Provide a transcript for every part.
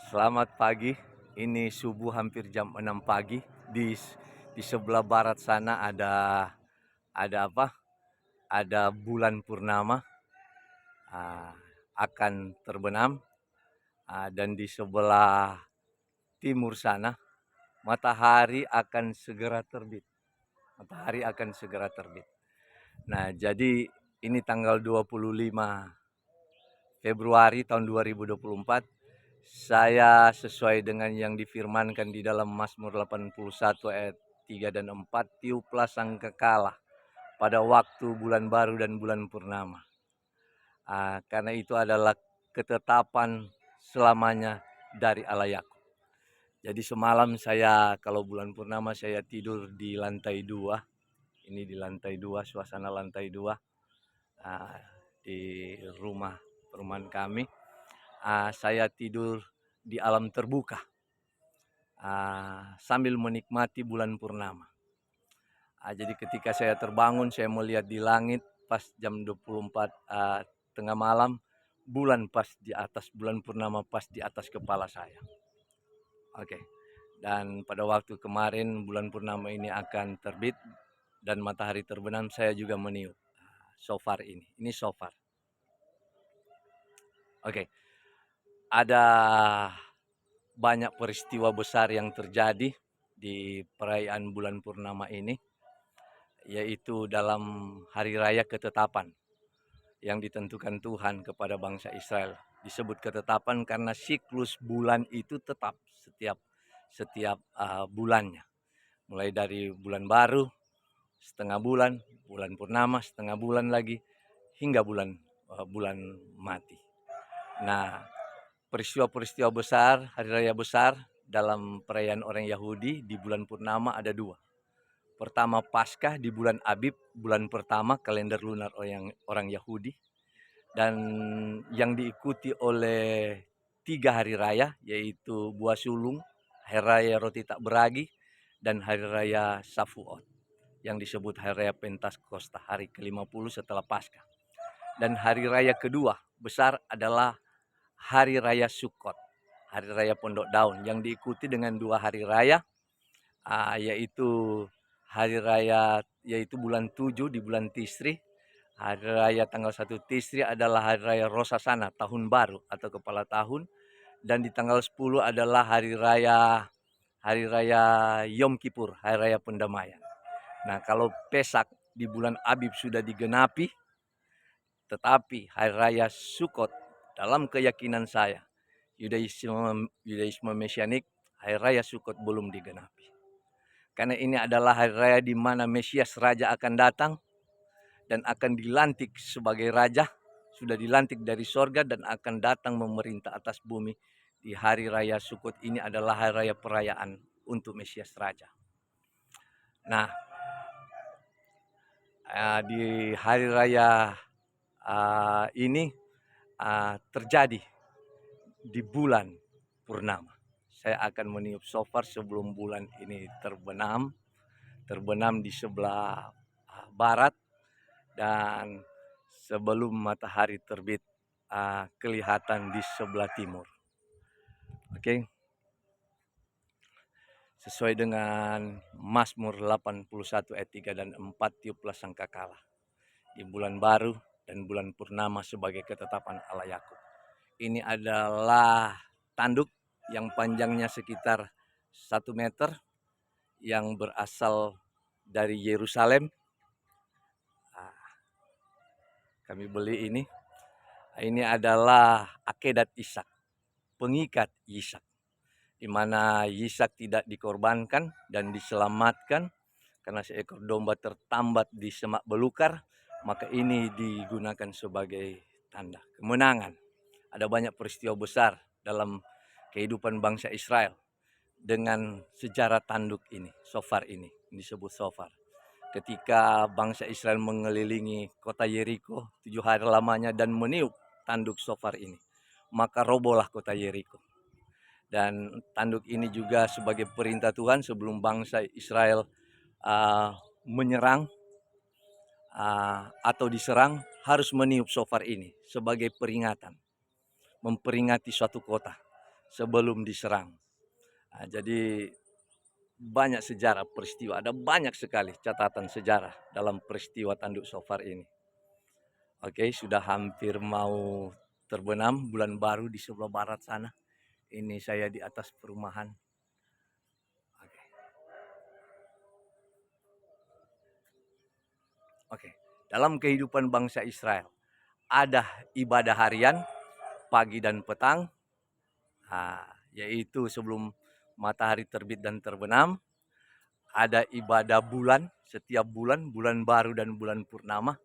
Selamat pagi. Ini subuh hampir jam 6 pagi. Di sebelah barat sana ada apa? Ada bulan purnama ah, akan terbenam. Dan di sebelah timur sana matahari akan segera terbit. Matahari akan segera terbit. Nah, jadi ini tanggal 25 Februari tahun 2024. Saya sesuai dengan yang difirmankan di dalam Mazmur 81 ayat 3 dan 4, tiuplah sangkakala pada waktu bulan baru dan bulan purnama. Karena itu adalah ketetapan selamanya dari Allah Yakub. Jadi semalam saya kalau bulan purnama saya tidur di lantai 2. Ini di lantai 2, suasana lantai 2 di perumahan kami. Saya tidur di alam terbuka sambil menikmati bulan purnama. Jadi ketika saya terbangun, saya melihat di langit pas jam 24 tengah malam, bulan purnama pas di atas kepala saya. Oke. Dan pada waktu kemarin bulan purnama ini akan terbit dan matahari terbenam, saya juga meniup shofar ini. Ini shofar. Oke. Ada banyak peristiwa besar yang terjadi di perayaan bulan purnama ini, yaitu dalam hari raya ketetapan yang ditentukan Tuhan kepada bangsa Israel. Disebut ketetapan karena siklus bulan itu tetap setiap bulannya. Mulai dari bulan baru, setengah bulan, bulan purnama, setengah bulan lagi, hingga bulan mati. Nah, peristiwa-peristiwa besar, hari raya besar dalam perayaan orang Yahudi di bulan purnama ada dua. Pertama Paskah di bulan Abib, bulan pertama kalender lunar orang Yahudi. Dan yang diikuti oleh 3 hari raya, yaitu Buah Sulung, Hari Raya Roti Tak Beragi, dan Hari Raya Shavuot, yang disebut Hari Raya Pentakosta, hari ke-50 setelah Paskah. Dan hari raya kedua besar adalah Hari Raya Sukkot, Hari Raya Pondok Daun, yang diikuti dengan 2 hari raya, yaitu bulan 7 di bulan Tisri. Hari raya tanggal 1 Tisri adalah hari raya Rosasana, tahun baru atau kepala tahun. Dan di tanggal 10 adalah hari raya Yom Kippur, hari raya pendamaian. Nah, kalau Pesak di bulan Abib sudah digenapi, tetapi hari raya Sukkot dalam keyakinan saya, Yudaisme Mesianik, hari raya Sukkot belum digenapi. Karena ini adalah hari raya di mana Mesias Raja akan datang dan akan dilantik sebagai Raja. Sudah dilantik dari sorga dan akan datang memerintah atas bumi. Di hari raya Sukkot ini adalah hari raya perayaan untuk Mesias Raja. Nah, di hari raya ini terjadi di bulan purnama. Saya akan meniup shofar sebelum bulan ini terbenam di sebelah barat, dan sebelum matahari terbit kelihatan di sebelah timur. Oke. Sesuai dengan Mazmur 81 ayat 3 dan 4, tiuplah sangkakala di bulan baru dan bulan purnama sebagai ketetapan Allah Yakub. Ini adalah tanduk yang panjangnya sekitar 1 meter yang berasal dari Yerusalem. Kami beli ini. Ini adalah akedat Ishak, pengikat Ishak, di mana Ishak tidak dikorbankan dan diselamatkan karena seekor domba tertambat di semak belukar, maka ini digunakan sebagai tanda kemenangan. Ada banyak peristiwa besar dalam kehidupan bangsa Israel dengan sejarah tanduk ini, shofar ini, disebut shofar. Ketika bangsa Israel mengelilingi kota Yeriko 7 hari lamanya dan meniup tanduk shofar ini, maka robohlah kota Yeriko. Dan tanduk ini juga sebagai perintah Tuhan sebelum bangsa Israel menyerang atau diserang, harus meniup shofar ini sebagai peringatan, memperingati suatu kota. sebelum diserang. Jadi banyak sejarah peristiwa, ada banyak sekali catatan sejarah dalam peristiwa tanduk shofar ini. Oke, sudah hampir mau terbenam bulan baru di sebelah barat sana. Ini saya di atas perumahan. Oke, dalam kehidupan bangsa Israel ada ibadah harian pagi dan petang, yaitu sebelum matahari terbit dan terbenam. Ada ibadah bulan, setiap bulan, bulan baru dan bulan purnama.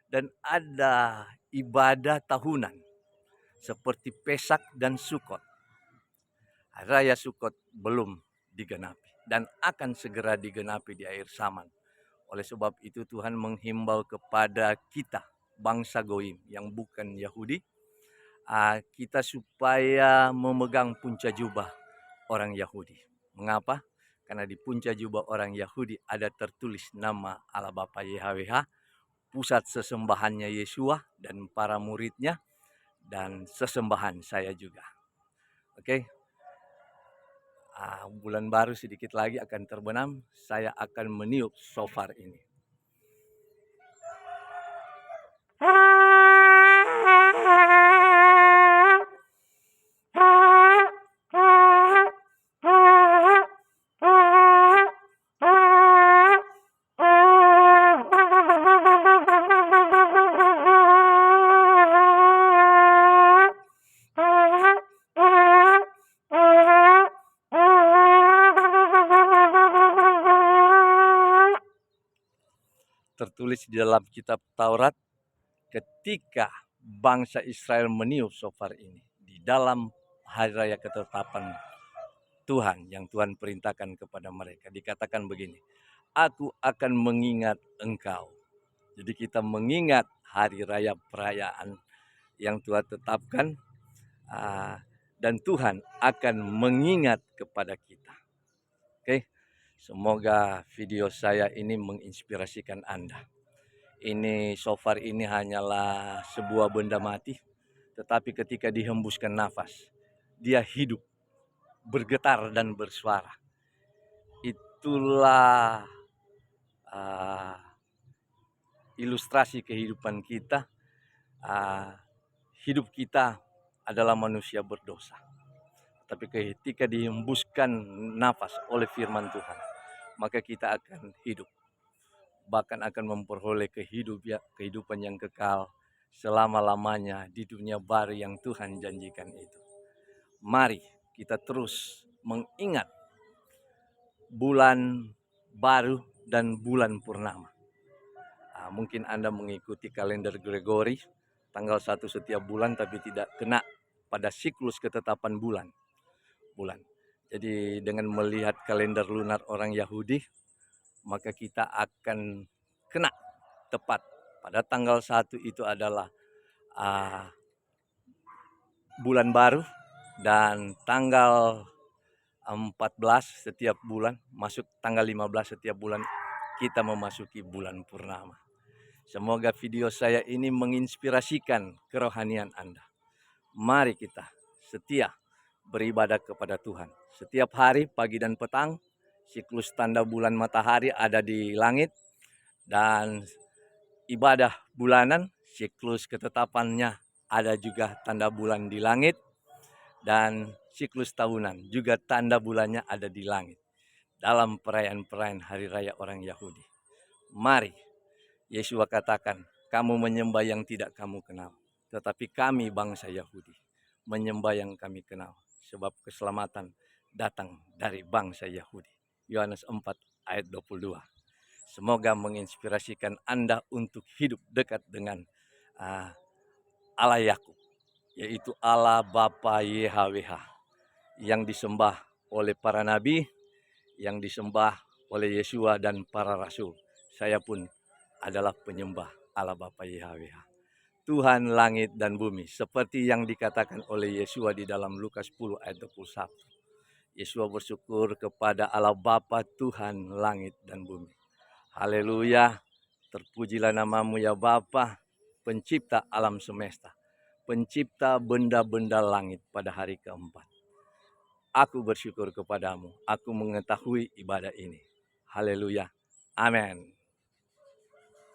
Dan ada ibadah tahunan seperti Pesak dan Sukot. Raya Sukot belum digenapi dan akan segera digenapi di akhir zaman. Oleh sebab itu Tuhan menghimbau kepada kita, bangsa Goim yang bukan Yahudi, kita supaya memegang punca jubah orang Yahudi. Mengapa? Karena di punca jubah orang Yahudi ada tertulis nama Allah Bapa YHWH, pusat sesembahannya Yesua dan para muridnya, dan sesembahan saya juga. Oke, bulan baru sedikit lagi akan terbenam, saya akan meniup shofar ini. Tertulis di dalam kitab Taurat, ketika bangsa Israel meniup shofar ini di dalam hari raya ketetapan Tuhan yang Tuhan perintahkan kepada mereka, dikatakan begini, aku akan mengingat engkau. Jadi kita mengingat hari raya perayaan yang Tuhan tetapkan, dan Tuhan akan mengingat kepada kita. Oke, semoga video saya ini menginspirasikan Anda. Ini shofar ini hanyalah sebuah benda mati, tetapi ketika dihembuskan nafas, dia hidup, bergetar dan bersuara. Itulah ilustrasi kehidupan kita. Hidup kita adalah manusia berdosa, tapi ketika dihembuskan nafas oleh firman Tuhan, maka kita akan hidup, bahkan akan memperoleh kehidupan yang kekal selama-lamanya di dunia baru yang Tuhan janjikan itu. Mari kita terus mengingat bulan baru dan bulan purnama. Mungkin Anda mengikuti kalender Gregori, tanggal 1 setiap bulan, tapi tidak kena pada siklus ketetapan bulan. Jadi dengan melihat kalender lunar orang Yahudi, maka kita akan kena tepat pada tanggal 1 itu adalah bulan baru, dan tanggal 14 setiap bulan, masuk tanggal 15 setiap bulan, kita memasuki bulan purnama. Semoga video saya ini menginspirasikan kerohanian Anda. Mari kita setia beribadah kepada Tuhan. Setiap hari, pagi dan petang, siklus tanda bulan matahari ada di langit, dan ibadah bulanan, siklus ketetapannya ada juga tanda bulan di langit, dan siklus tahunan juga tanda bulannya ada di langit dalam perayaan-perayaan hari raya orang Yahudi. Mari, Yesus katakan, kamu menyembah yang tidak kamu kenal, tetapi kami bangsa Yahudi menyembah yang kami kenal, sebab keselamatan datang dari bangsa Yahudi. Yohanes 4 ayat 22. Semoga menginspirasikan Anda untuk hidup dekat dengan Allah Yakub, yaitu Allah Bapa YHWH, yang disembah oleh para nabi, yang disembah oleh Yesua dan para rasul. Saya pun adalah penyembah Allah Bapa YHWH, Tuhan langit dan bumi, seperti yang dikatakan oleh Yesua di dalam Lukas 10 ayat 21. Yesua bersyukur kepada Allah Bapa Tuhan langit dan bumi. Haleluya, terpujilah namamu ya Bapa, pencipta alam semesta, pencipta benda-benda langit pada hari keempat. Aku bersyukur kepadamu. Aku mengetahui ibadah ini. Haleluya. Amin.